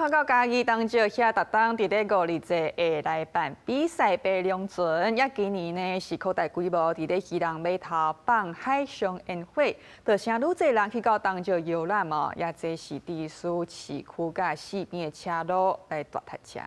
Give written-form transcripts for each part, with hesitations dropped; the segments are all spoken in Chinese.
號到嘉義當朝遐特當佇咧521會來辦比賽爬龍船，也今年呢是擴大規模佇咧漁人碼頭辦海上宴會，就請愈濟人去到當朝遊覽哦，也這是地區市區甲四邊的車路來大踢車。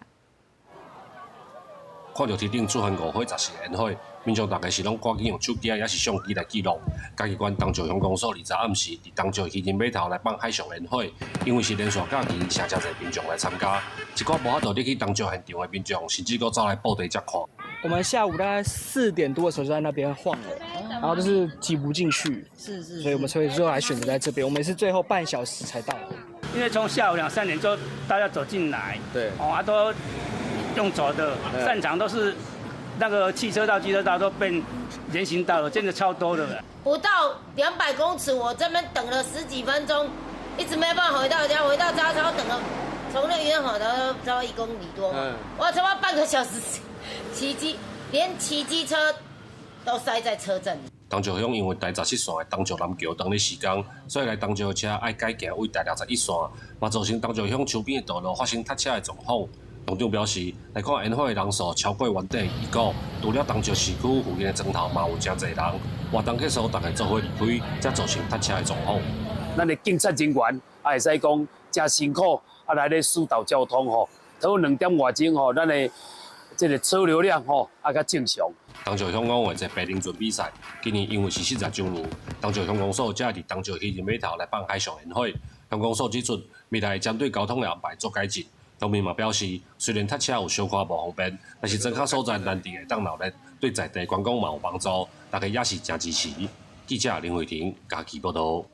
看到天頂舉行514個宴會，民眾大概是攏趕緊用手機也是相機來記錄。嘉義縣當朝鄉公所20暗時，佇當朝漁人碼頭來辦海上宴會，因為是連續假期，誠儕民眾來參加。一寡無法度入去當朝現場的民眾，甚至閣走來報地才看。我們下午大概4點多的時候就在那邊晃了，然後就是擠不進去，所以我們最後還選擇在這邊。我們也是最後半小時才到的，因為從下午2、3點就大家走進來，對，都用走的，散場都是那個汽車道、機車道都變人行道了，真的超多的了。不到200公尺，我這邊等了10幾分鐘，一直沒辦法回到家，回到家超等了，從那漁人碼頭差不多1公里多嘛，我差不多半個小時連騎機車都塞在車陣裡。當朝鄉因為第17線的當朝南橋當日施工，所以來當朝的車愛改行為第61線，嘛造成當朝鄉周邊的道路發生塞車的狀況。鄉長表示，來看宴會的人數超過原定預估，除了當朝市區附近的莊頭嘛有真濟人，活動結束大家做伙離開，才造成塞車的狀況。咱的警察人員也會使講真辛苦，來咧疏導交通吼，到2點外鐘吼，咱的這個車流量吼較正常。當朝鄉公會這爬龍船比賽，今年因為是40周年，當朝鄉公所才佇當朝漁人碼頭來辦海上宴會。鄉公所指出，未來會針對交通的安排做改進。鄉民嘛表示，雖然塞車有小可無方便，但是增加所在難題會當鬧熱，對在地觀光嘛有幫助，大家也是真支持。記者林慧婷，嘉義報道。